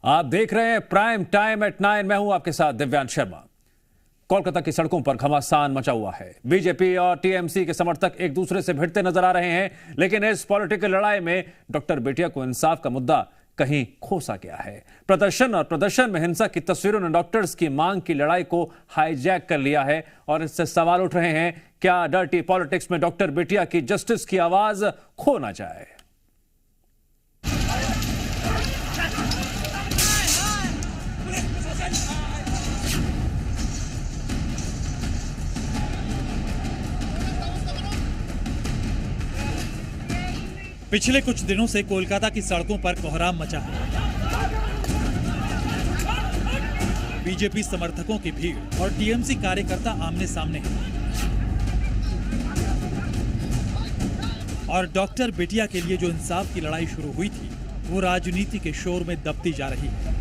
आप देख रहे हैं प्राइम टाइम एट 9। मैं हूं आपके साथ दिव्यांश शर्मा। कोलकाता की सड़कों पर घमासान मचा हुआ है। बीजेपी और टीएमसी के समर्थक एक दूसरे से भिड़ते नजर आ रहे हैं, लेकिन इस पॉलिटिकल लड़ाई में डॉक्टर बेटिया को इंसाफ का मुद्दा कहीं खोसा गया है। प्रदर्शन में हिंसा की तस्वीरों ने डॉक्टर्स की मांग की लड़ाई को हाईजैक कर लिया है और इससे सवाल उठ रहे हैं, क्या डर्टी पॉलिटिक्स में डॉक्टर बेटिया की जस्टिस की आवाज खो ना जाए। पिछले कुछ दिनों से कोलकाता की सड़कों पर कोहराम मचा है। बीजेपी समर्थकों की भीड़ और टीएमसी कार्यकर्ता आमने सामने हैं और डॉक्टर बेटिया के लिए जो इंसाफ की लड़ाई शुरू हुई थी वो राजनीति के शोर में दबती जा रही है।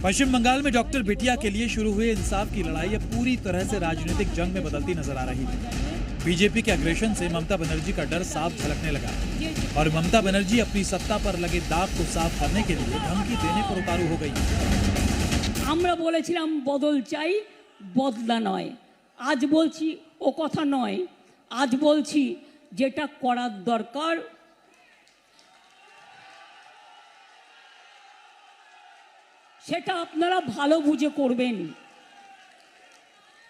पश्चिम बंगाल में डॉक्टर बेटिया के लिए शुरू हुए इंसाफ की लड़ाई अब पूरी तरह से राजनीतिक जंग में बदलती नजर आ रही है। बीजेपी के अग्रेशन से ममता बनर्जी का डर साफ झलकने लगा और ममता बनर्जी अपनी सत्ता पर लगे दाग को साफ करने के लिए धमकी देने पर उतारू हो गई। আমরা বলেছিলাম বদল চাই, বদলা নয়। আজ বলছি ও কথা নয়, আজ বলছি যেটা করার দরকার সেটা আপনারা ভালো বুঝে করবেন।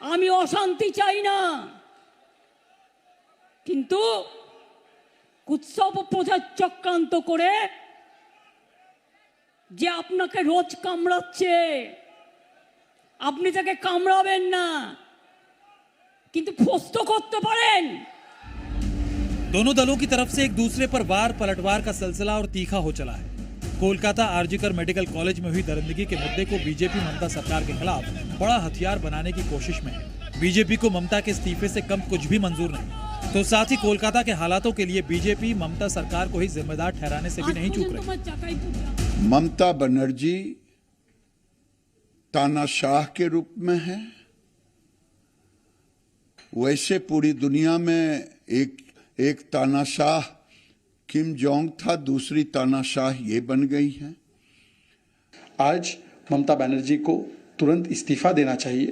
আমি অশান্তি চাই না, কিন্তু কুৎসব প্রচার চক্রান্ত করে যে আপনাকে রোজ কামড়াচ্ছে, আপনি তাকে কামড়াবেন না, কিন্তু ফস্ত করতে পারেন। दोनों दलों की तरफ से एक दूसरे पर वार पलटवार का सिलसिला और तीखा हो चला है। कोलकाता आरजीकर मेडिकल कॉलेज में हुई दरिंदगी के मुद्दे को बीजेपी ममता सरकार के खिलाफ बड़ा हथियार बनाने की कोशिश में है। बीजेपी को ममता के इस्तीफे से कम कुछ भी मंजूर नहीं, तो साथ ही कोलकाता के हालातों के लिए बीजेपी ममता सरकार को ही जिम्मेदार ठहराने से भी नहीं चूक रही। ममता बनर्जी तानाशाह के रूप में है, वैसे पूरी दुनिया में एक तानाशाह किम जोंग था, दूसरी तानाशाह ये बन गई है। आज ममता बनर्जी को तुरंत इस्तीफा देना चाहिए,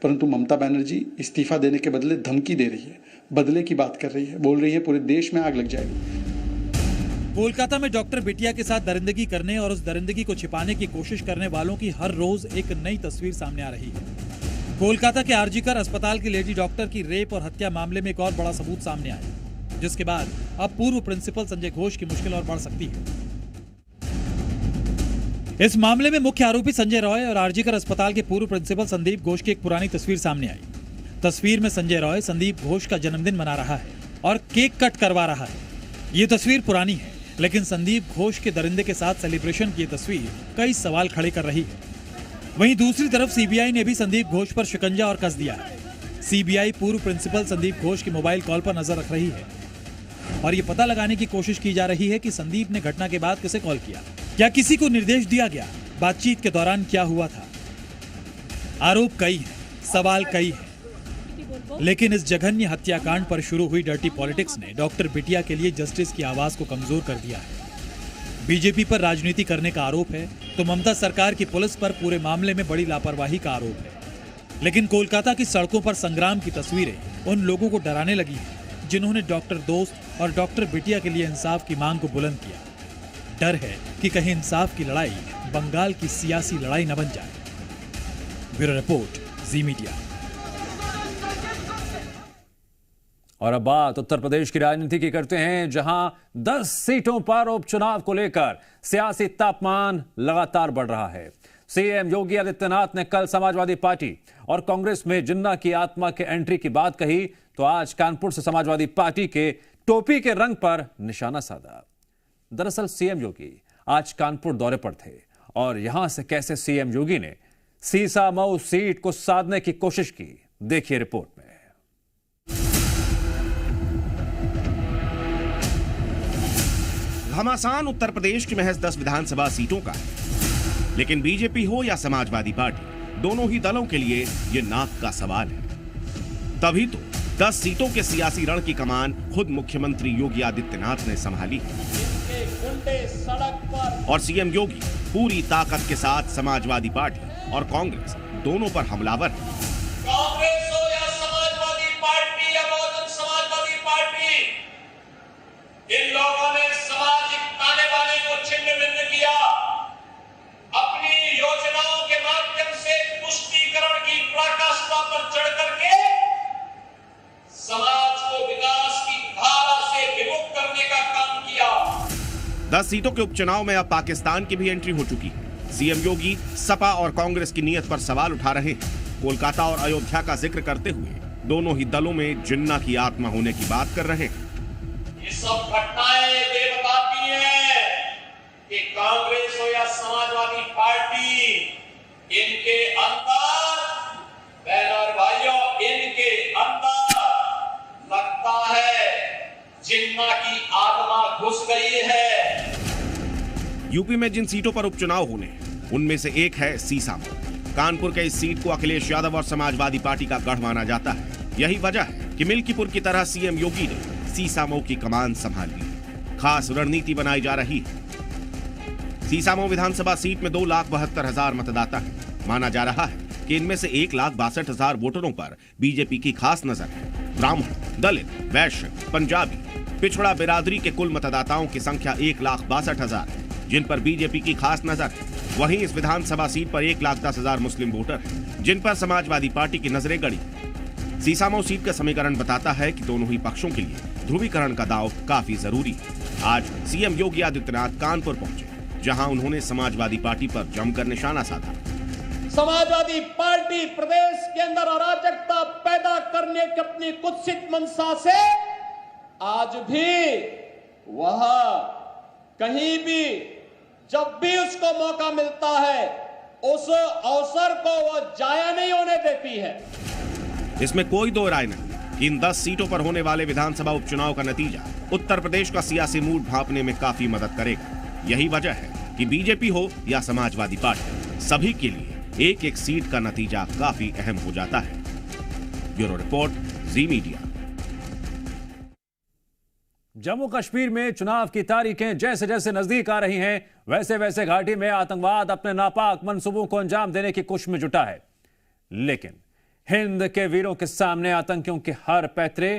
परंतु ममता बनर्जी इस्तीफा देने के बदले धमकी दे रही है, बदले की बात कर रही है, बोल रही है पूरे देश में आग लग जाएगी। कोलकाता में डॉक्टर बेटिया के साथ दरिंदगी करने और उस दरिंदगी को छिपाने की कोशिश करने वालों की हर रोज एक नई तस्वीर सामने आ रही है। कोलकाता के आरजीकर अस्पताल की लेडी डॉक्टर की रेप और हत्या मामले में एक और बड़ा सबूत सामने आया, जिसके बाद अब पूर्व प्रिंसिपल संजय घोष की मुश्किल और बढ़ सकती है। इस मामले में मुख्य आरोपी संजय रॉय और आरजीकर अस्पताल के पूर्व प्रिंसिपल संदीप घोष की एक पुरानी तस्वीर सामने आई। तस्वीर में संजय रॉय संदीप घोष का जन्मदिन मना रहा है और केक कट करवा रहा है। ये तस्वीर पुरानी है, लेकिन संदीप घोष के दरिंदे के साथ सेलिब्रेशन की तस्वीर कई सवाल खड़े कर रही है। वहीं दूसरी तरफ सीबीआई ने भी संदीप घोष पर शिकंजा और कस दिया है। सीबीआई पूर्व प्रिंसिपल संदीप घोष की मोबाइल कॉल पर नजर रख रही है और ये पता लगाने की कोशिश की जा रही है कि संदीप ने घटना के बाद किसे कॉल किया, क्या किसी को निर्देश दिया गया, बातचीत के दौरान क्या हुआ था। आरोप कई हैं, सवाल कई हैं, लेकिन इस जघन्य हत्याकांड पर शुरू हुई डर्टी पॉलिटिक्स ने डॉक्टर बेटिया के लिए जस्टिस की आवाज को कमजोर कर दिया है। बीजेपी पर राजनीति करने का आरोप है, तो ममता सरकार की पुलिस पर पूरे मामले में बड़ी लापरवाही का आरोप है। लेकिन कोलकाता की सड़कों पर संग्राम की तस्वीरें उन लोगों को डराने लगी हैं जिन्होंने डॉक्टर दोस्त और डॉक्टर बेटिया के लिए इंसाफ की मांग को बुलंद किया। डर है कि कहीं इंसाफ की लड़ाई बंगाल की सियासी लड़ाई न बन जाए। ब्यूरो रिपोर्ट, जी मीडिया। और अब बात उत्तर प्रदेश की राजनीति की करते हैं, जहां 10 सीटों पर उपचुनाव को लेकर सियासी तापमान लगातार बढ़ रहा है। सीएम योगी आदित्यनाथ ने कल समाजवादी पार्टी और कांग्रेस में जिन्ना की आत्मा के एंट्री की बात कही, तो आज कानपुर से समाजवादी पार्टी के टोपी के रंग पर निशाना साधा। दरअसल सीएम योगी आज कानपुर दौरे पर थे और यहां से कैसे सीएम योगी ने सीसामऊ सीट को साधने की कोशिश की, देखिए रिपोर्ट में। घमासान उत्तर प्रदेश की महज 10 विधानसभा सीटों का है, लेकिन बीजेपी हो या समाजवादी पार्टी, दोनों ही दलों के लिए ये नाक का सवाल है। तभी तो 10 सीटों के सियासी रण की कमान खुद मुख्यमंत्री योगी आदित्यनाथ ने संभाली और सीएम योगी पूरी ताकत के साथ समाजवादी पार्टी और कांग्रेस दोनों पर हमलावर है। कांग्रेस हो या समाजवादी पार्टी या बहुजन समाजवादी पार्टी, इन लोगों ने सामाजिक ताने बाने को छिन्न भिन्न किया। अपनी योजनाओं के माध्यम से तुष्टीकरण की पराकाष्ठा पर चढ़ करके समाज को विकास की धारा से विमुक्त करने का काम किया। 10 सीटों के उपचुनाव में अब पाकिस्तान की भी एंट्री हो चुकी है। सीएम योगी सपा और कांग्रेस की नीयत पर सवाल उठा रहे हैं। कोलकाता और अयोध्या का जिक्र करते हुए दोनों ही दलों में जिन्ना की आत्मा होने की बात कर रहे हैं। ये सब घटनाएं ये बताती हैं कि कांग्रेस हो या समाजवादी पार्टी, इनके अंदर बहनों भाइयों, इनके अंदर लगता है जिन्ना की आत्मा घुस गई है। यूपी में जिन सीटों पर उपचुनाव होने हैं उनमें से एक है सीसामऊ। कानपुर के इस सीट को अखिलेश यादव और समाजवादी पार्टी का गढ़ माना जाता है। यही वजह है कि मिल्कीपुर की तरह सीएम योगी ने सीसामऊ की कमान संभाल ली। खास रणनीति बनाई जा रही है। सीसामऊ विधानसभा सीट में 2,72,000 मतदाता है। माना जा रहा है कि इनमें से 1,62,000 वोटरों पर बीजेपी की खास नजर है। ब्राह्मण, दलित, वैश्य, पंजाबी, पिछड़ा बिरादरी के कुल मतदाताओं की संख्या 1,62,000 है, जिन पर बीजेपी की खास नजर है। वहीं इस विधानसभा सीट पर 1,10,000 मुस्लिम वोटर हैं, जिन पर समाजवादी पार्टी की नजरें गड़ी। सीसामऊ सीट का समीकरण बताता है कि दोनों ही पक्षों के लिए ध्रुवीकरण का दांव काफी जरूरी है। आज सीएम योगी आदित्यनाथ कानपुर पहुंचे, जहां उन्होंने समाजवादी पार्टी पर जमकर निशाना साधा। समाजवादी पार्टी प्रदेश के अंदर अराजकता पैदा करने की अपनी कुत्सित मंशा से आज भी वह कहीं भी जब भी उसको मौका मिलता है उस अवसर को वो जाया नहीं होने देती है। इसमें कोई दो राय नहीं कि इन 10 सीटों पर होने वाले विधानसभा उपचुनाव का नतीजा उत्तर प्रदेश का सियासी मूड भांपने में काफी मदद करेगा। यही वजह है कि बीजेपी हो या समाजवादी पार्टी, सभी के लिए एक एक सीट का नतीजा काफी अहम हो जाता है। ब्यूरो रिपोर्ट, जी मीडिया। जम्मू कश्मीर में चुनाव की तारीखें जैसे जैसे नजदीक आ रही हैं, वैसे वैसे घाटी में आतंकवाद अपने नापाक मंसूबों को अंजाम देने की कोशिश में जुटा है। लेकिन हिंद के वीरों के सामने आतंकियों के हर पैतरे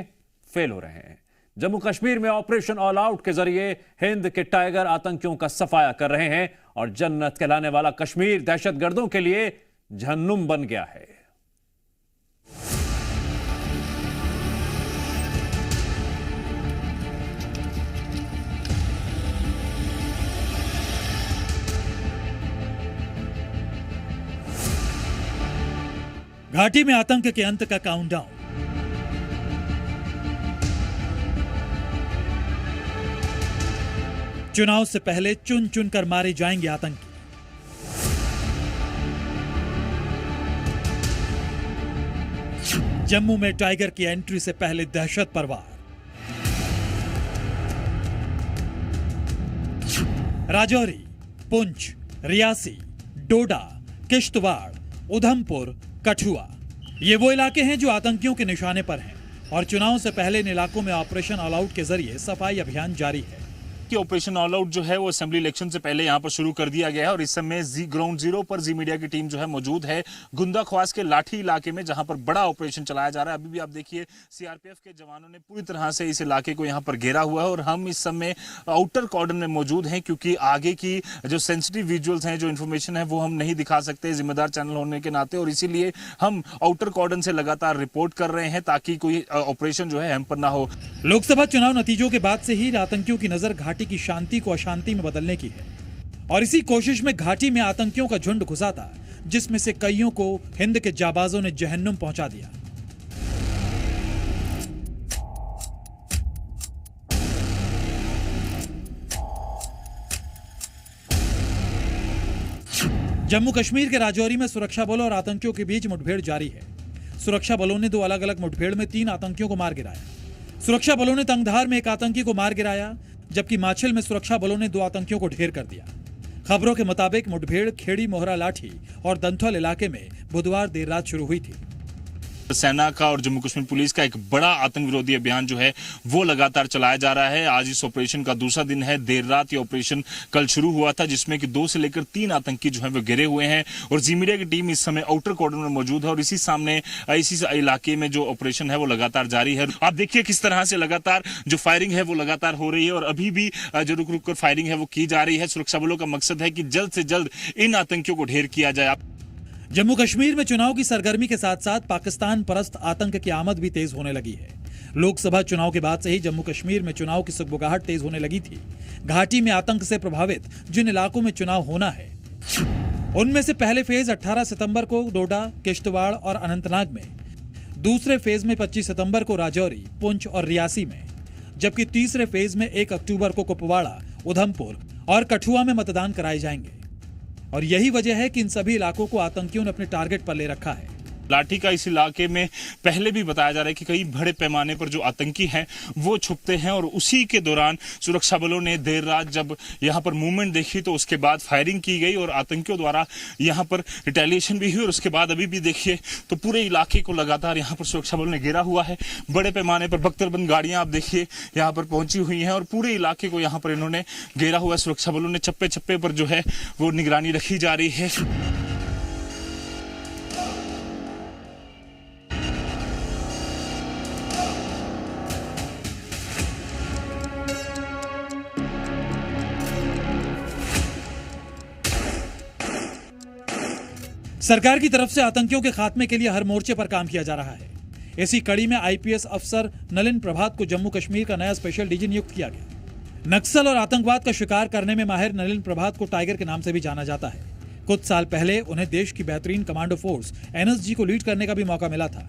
फेल हो रहे हैं। जम्मू कश्मीर में ऑपरेशन ऑल आउट के जरिए हिंद के टाइगर आतंकियों का सफाया कर रहे हैं और जन्नत कहलाने वाला कश्मीर दहशतगर्दों के लिए जहन्नुम बन गया है। घाटी में आतंक के अंत का काउंटडाउन। चुनाव से पहले चुन चुन कर मारे जाएंगे आतंकी। जम्मू में टाइगर की एंट्री से पहले दहशत परवार। राजौरी, पुंछ, रियासी, डोडा, किश्तवाड़, उधमपुर, कठुआ, ये वो इलाके हैं जो आतंकियों के निशाने पर हैं और चुनाव से पहले इन इलाकों में ऑपरेशन ऑल आउट के जरिए सफाई अभियान जारी है। कि ऑपरेशन ऑल आउट जो है वो असेंबली इलेक्शन से पहले यहाँ पर शुरू कर दिया गया है और इस समय ग्राउंड जीरो पर जी मीडिया की टीम जो है मौजूद है गुंदा ख्वास के लाठी इलाके में, जहां पर बड़ा ऑपरेशन चलाया जा रहा है। अभी भी आप देखिए सीआरपीएफ के जवानों ने पूरी तरह से इस इलाके को यहाँ पर घेरा हुआ है और हम इस समय आउटर कॉर्डन में मौजूद हैं, क्योंकि आगे की जो सेंसिटिव विजुअल्स हैं, जो इन्फॉर्मेशन है वो हम नहीं दिखा सकते जिम्मेदार चैनल होने के नाते, और इसीलिए हम आउटर कॉर्डन से लगातार रिपोर्ट कर रहे हैं ताकि कोई ऑपरेशन जो है हैम्पर ना हो। लोकसभा चुनाव नतीजों के बाद से ही आतंकियों की नजर घाटी की शांति को अशांति में बदलने की है और इसी कोशिश में घाटी में आतंकियों का झुंड घुसा था, जिसमें से कईयों को हिंद के जाबाजों ने जहन्नुम पहुंचा दिया। जम्मू कश्मीर के राजौरी में सुरक्षा बलों और आतंकियों के बीच मुठभेड़ जारी है। सुरक्षा बलों ने 2 अलग अलग मुठभेड़ में 3 आतंकियों को मार गिराया। सुरक्षा बलों ने तंगधार में 1 आतंकी को मार गिराया, जबकि माछिल में सुरक्षा बलों ने 2 आतंकियों को ढेर कर दिया। खबरों के मुताबिक मुठभेड़ खेड़ी मोहरा लाठी और दंथौल इलाके में बुधवार देर रात शुरू हुई थी। सेना का और जम्मू कश्मीर पुलिस का एक बड़ा आतंक विरोधी अभियान जो है वो लगातार चलाया जा रहा है। आज इस ऑपरेशन का दूसरा दिन है। देर रात ये ऑपरेशन कल शुरू हुआ था, जिसमें कि 2 से लेकर 3 आतंकी जो है वो गिरे हुए हैं और जी मीडिया की टीम इस समय आउटर कॉर्डर में मौजूद है और इसी इलाके में जो ऑपरेशन है वो लगातार जारी है। आप देखिए किस तरह से लगातार जो फायरिंग है वो लगातार हो रही है और अभी भी जो रुक रुक कर फायरिंग है वो की जा रही है। सुरक्षा बलों का मकसद है कि जल्द से जल्द इन आतंकियों को ढेर किया जाए। जम्मू कश्मीर में चुनाव की सरगर्मी के साथ साथ पाकिस्तान परस्त आतंक की आमद भी तेज होने लगी है। लोकसभा चुनाव के बाद से ही जम्मू कश्मीर में चुनाव की सुगबुगाहट तेज होने लगी थी। घाटी में आतंक से प्रभावित जिन इलाकों में चुनाव होना है उनमें से पहले फेज 18 सितंबर को डोडा, किश्तवाड़ और अनंतनाग में, दूसरे फेज में 25 सितंबर को राजौरी, पुंछ और रियासी में, जबकि तीसरे फेज में 1 अक्टूबर को कुपवाड़ा, उधमपुर और कठुआ में मतदान कराए जाएंगे। और यही वजह है कि इन सभी इलाकों को आतंकियों ने अपने टारगेट पर ले रखा है। लाठी का इस इलाके में पहले भी बताया जा रहा है कि कई बड़े पैमाने पर जो आतंकी हैं वो छुपते हैं और उसी के दौरान सुरक्षा बलों ने देर रात जब यहां पर मूवमेंट देखी तो उसके बाद फायरिंग की गई और आतंकियों द्वारा यहां पर रिटेलिएशन भी हुई और उसके बाद अभी भी देखिए तो पूरे इलाके को लगातार यहां पर सुरक्षा बलों ने घेरा हुआ है। बड़े पैमाने पर बख्तरबंद गाड़ियां आप देखिए यहां पर पहुंची हुई हैं और पूरे इलाके को यहां पर इन्होंने घेरा हुआ है। सुरक्षा बलों ने चप्पे चप्पे पर जो है वो निगरानी रखी जा रही है। सरकार की तरफ से आतंकियों के खात्मे के लिए हर मोर्चे पर काम किया जा रहा है। इसी कड़ी में आईपीएस अफसर नलिन प्रभात को जम्मू कश्मीर का नया स्पेशल डीजी नियुक्त किया गया। नक्सल और आतंकवाद का शिकार करने में माहिर नलिन प्रभात को टाइगर के नाम से भी जाना जाता है। कुछ साल पहले उन्हें देश की बेहतरीन कमांडो फोर्स एनएसजी को लीड करने का भी मौका मिला था।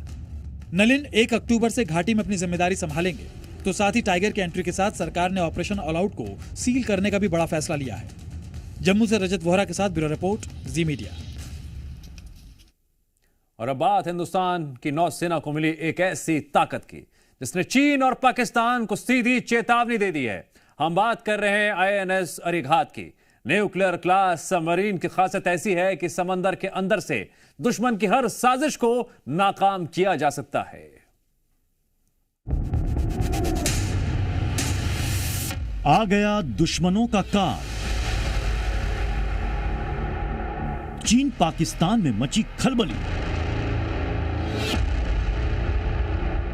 नलिन 1 अक्टूबर से घाटी में अपनी जिम्मेदारी संभालेंगे, तो साथ ही टाइगर की एंट्री के साथ सरकार ने ऑपरेशन ऑल आउट को सील करने का भी बड़ा फैसला लिया है। जम्मू से रजत वोहरा के साथ ब्यूरो रिपोर्ट, जी मीडिया। और अब बात हिंदुस्तान की नौसेना को मिली एक ऐसी ताकत की जिसने चीन और पाकिस्तान को सीधी चेतावनी दे दी है। हम बात कर रहे हैं आईएनएस अरिघात की। न्यूक्लियर क्लास सबमरीन की खासियत ऐसी है कि समंदर के अंदर से दुश्मन की हर साजिश को नाकाम किया जा सकता है। आ गया दुश्मनों का काल। चीन पाकिस्तान में मची खलबली।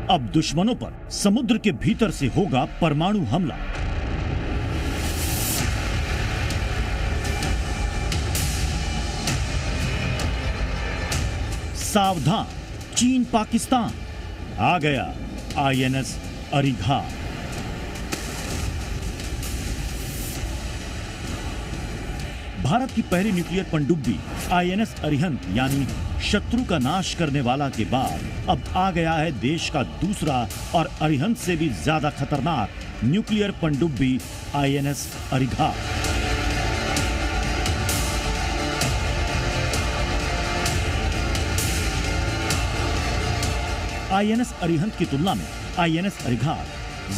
अब दुश्मनों पर समुद्र के भीतर से होगा परमाणु हमला। सावधान चीन पाकिस्तान, आ गया आईएनएस अरिघात। भारत की पहली न्यूक्लियर पनडुब्बी आईएनएस अरिहंत यानी शत्रु का नाश करने वाला के बाद अब आ गया है देश का दूसरा और अरिहंत से भी ज्यादा खतरनाक न्यूक्लियर पनडुब्बी आईएनएस अरिघात। आईएनएस अरिहंत की तुलना में आईएनएस अरिघात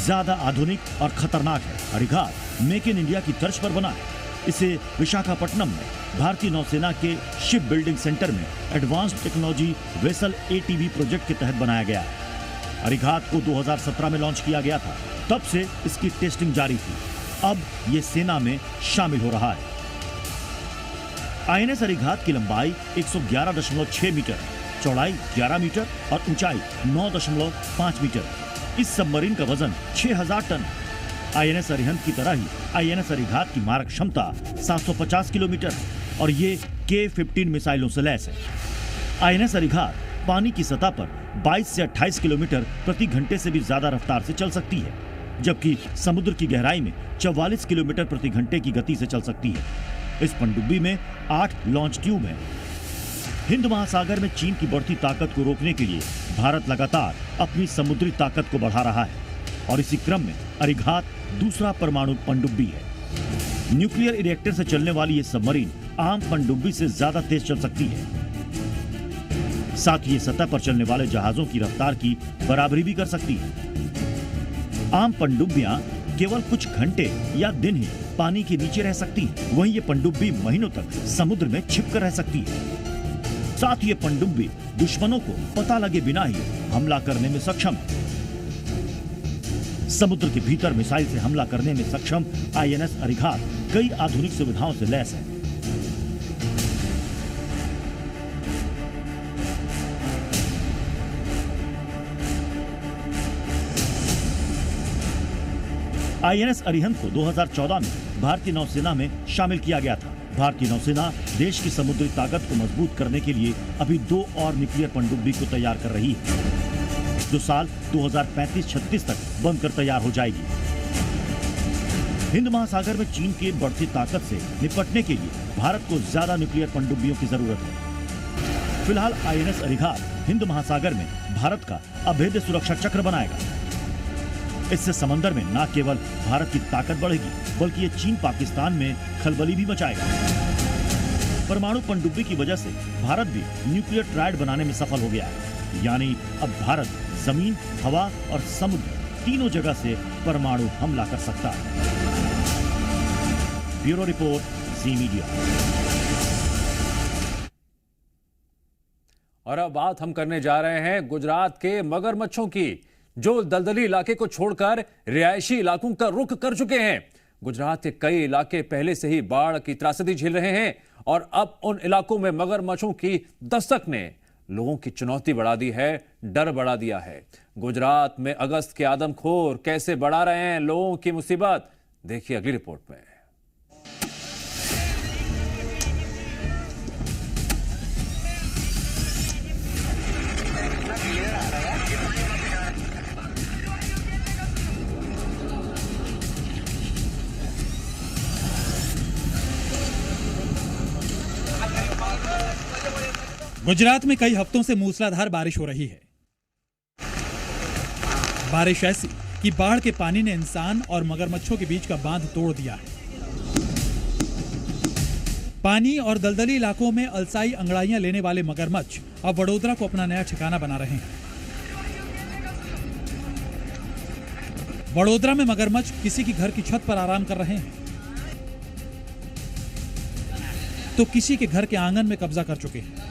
ज्यादा आधुनिक और खतरनाक है। अरिघात मेक इन इंडिया की तर्ज पर बना है। इसे विशाखापट्टनम में भारतीय नौसेना के शिप बिल्डिंग सेंटर में advanced technology vessel ATV project के तहत बनाया गया है। अरिघात को 2017 में लॉन्च किया गया था, तब से इसकी टेस्टिंग जारी थी। अब ये सेना में शामिल हो रहा है। आईएनएस अरिघात की लंबाई 111.6 मीटर, चौड़ाई 11 मीटर और ऊंचाई 9.5 मीटर। इस सबमरीन का वजन 6000 टन। आईएनएस अरिहंत की तरह ही आईएनएस अरिघात की मारक क्षमता 750 किलोमीटर और ये K-15 मिसाइलों से लैस है। आईएनएस अरिघात पानी की सतह पर 22 से 28 किलोमीटर प्रति घंटे से भी ज्यादा रफ्तार से चल सकती है, जबकि समुद्र की गहराई में 44 किलोमीटर प्रति घंटे की गति से चल सकती है। इस पनडुब्बी में 8 लॉन्च ट्यूब हैं। हिंद महासागर में चीन की बढ़ती ताकत को रोकने के लिए भारत लगातार अपनी समुद्री ताकत को बढ़ा रहा है और इसी क्रम में अरिघात दूसरा परमाणु पनडुब्बी है। न्यूक्लियर रिएक्टर से चलने वाली ये सबमरीन आम पनडुब्बी से ज्यादा तेज चल सकती है। साथ ही ये सतह पर चलने वाले जहाजों की रफ्तार की बराबरी भी कर सकती है। आम पनडुब्बियां केवल कुछ घंटे या दिन ही पानी के नीचे रह सकती है, वहीं ये पनडुब्बी महीनों तक समुद्र में छिपकर रह सकती है। साथ ही ये पनडुब्बी दुश्मनों को पता लगे बिना ही हमला करने में सक्षम है। समुद्र के भीतर मिसाइल से हमला करने में सक्षम आईएनएस अरिघात कई आधुनिक सुविधाओं से लैस है। आईएनएस अरिहंत को 2014 में भारतीय नौसेना में शामिल किया गया था। भारतीय नौसेना देश की समुद्री ताकत को मजबूत करने के लिए अभी 2 और न्यूक्लियर पनडुब्बी को तैयार कर रही है, जो साल 2035-36 तक बनकर तैयार हो जाएगी। हिंद महासागर में चीन की बढ़ती ताकत से निपटने के लिए भारत को ज्यादा न्यूक्लियर पनडुब्बियों की जरूरत है। फिलहाल आईएनएस अरिघात हिंद महासागर में भारत का अभेद्य सुरक्षा चक्र बनाएगा। इससे समंदर में न केवल भारत की ताकत बढ़ेगी, बल्कि ये चीन पाकिस्तान में खलबली भी मचाएगा। परमाणु पनडुब्बी की वजह से भारत भी न्यूक्लियर ट्रायड बनाने में सफल हो गया है। यानी अब भारत जमीन, हवा और समुद्र तीनों जगह से परमाणु हमला कर सकता है। ब्यूरो रिपोर्ट, जी मीडिया। और अब बात हम करने जा रहे हैं गुजरात के मगरमच्छों की, जो दलदली इलाके को छोड़कर रिहायशी इलाकों का रुख कर चुके हैं। गुजरात के कई इलाके पहले से ही बाढ़ की त्रासदी झेल रहे हैं और अब उन इलाकों में मगरमच्छों की दस्तक ने लोगों की चुनौती बढ़ा दी है, डर बढ़ा दिया है। गुजरात में अगस्त के आदमखोर कैसे बढ़ा रहे हैं लोगों की मुसीबत, देखिए अगली रिपोर्ट में। गुजरात में कई हफ्तों से मूसलाधार बारिश हो रही है। बारिश ऐसी कि बाढ़ के पानी ने इंसान और मगरमच्छों के बीच का बांध तोड़ दिया है। पानी और दलदली इलाकों में अलसाई अंगड़ाइयां लेने वाले मगरमच्छ अब वडोदरा को अपना नया ठिकाना बना रहे हैं। वडोदरा में मगरमच्छ किसी की घर की छत पर आराम कर रहे हैं, तो किसी के घर के आंगन में कब्जा कर चुके हैं।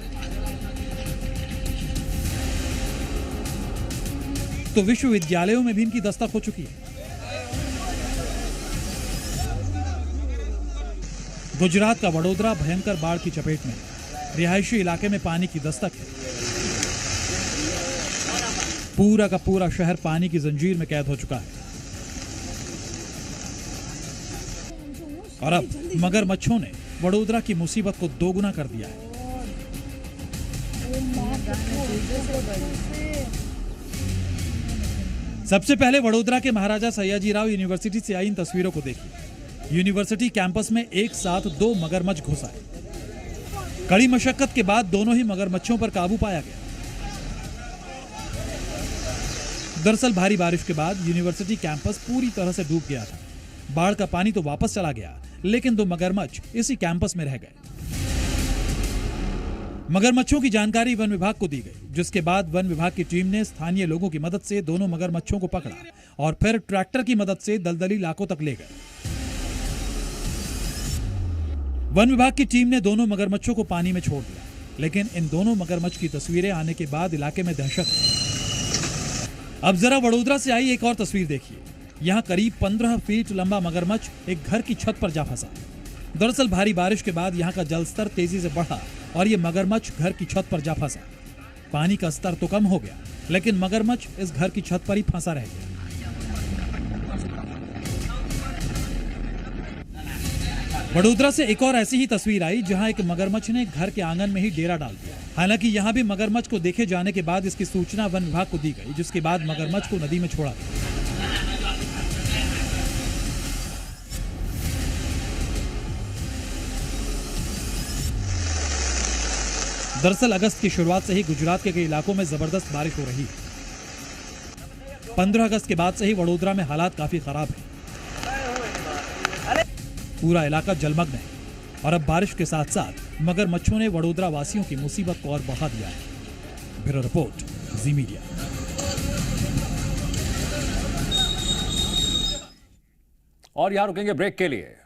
तो विश्वविद्यालयों में भी इनकी दस्तक हो चुकी है। गुजरात का वडोदरा भयंकर बाढ़ की चपेट में है। रिहायशी इलाके में पानी की दस्तक है। पूरा का पूरा शहर पानी की जंजीर में कैद हो चुका है और अब मगरमच्छों ने वडोदरा की मुसीबत को दोगुना कर दिया है। सबसे पहले वडोदरा के महाराजा सयाजीराव यूनिवर्सिटी से आई इन तस्वीरों को देखिए। यूनिवर्सिटी कैंपस में एक साथ 2 मगरमच्छ घुस आए। कड़ी मशक्कत के बाद दोनों ही मगरमच्छों पर काबू पाया गया। दरअसल भारी बारिश के बाद यूनिवर्सिटी कैंपस पूरी तरह से डूब गया था। बाढ़ का पानी तो वापस चला गया, लेकिन 2 मगरमच्छ इसी कैंपस में रह गए। मगरमच्छों की जानकारी वन विभाग को दी गई, जिसके बाद वन विभाग की टीम ने स्थानीय लोगों की मदद से दोनों मगरमच्छों को पकड़ा और फिर ट्रैक्टर की मदद से दलदली इलाकों तक ले गए। वन विभाग की टीम ने दोनों मगरमच्छों को पानी में छोड़ दिया, लेकिन इन दोनों मगरमच्छ की तस्वीरें आने के बाद इलाके में दहशत है। अब जरा वडोदरा से आई एक और तस्वीर देखिए। यहाँ करीब 15 फीट लंबा मगरमच्छ एक घर की छत पर जा फंसा। दरअसल भारी बारिश के बाद यहाँ का जलस्तर तेजी से बढ़ा और ये मगरमच्छ घर की छत पर जा फंसा। पानी का स्तर तो कम हो गया, लेकिन मगरमच्छ इस घर की छत पर ही फंसा रह गया। वडोदरा से एक और ऐसी ही तस्वीर आई, जहां एक मगरमच्छ ने घर के आंगन में ही डेरा डाल दिया। हालांकि यहां भी मगरमच्छ को देखे जाने के बाद इसकी सूचना वन विभाग को दी गई, जिसके बाद मगरमच्छ को नदी में छोड़ा गया। दरअसल अगस्त की शुरुआत से ही गुजरात के कई इलाकों में जबरदस्त बारिश हो रही है। 15 अगस्त के बाद से ही वडोदरा में हालात काफी खराब है। पूरा इलाका जलमग्न है और अब बारिश के साथ साथ मगरमच्छों ने वडोदरा वासियों की मुसीबत को और बढ़ा दिया है। ब्यूरो रिपोर्ट, जी मीडिया। और यहां रुकेंगे ब्रेक के लिए।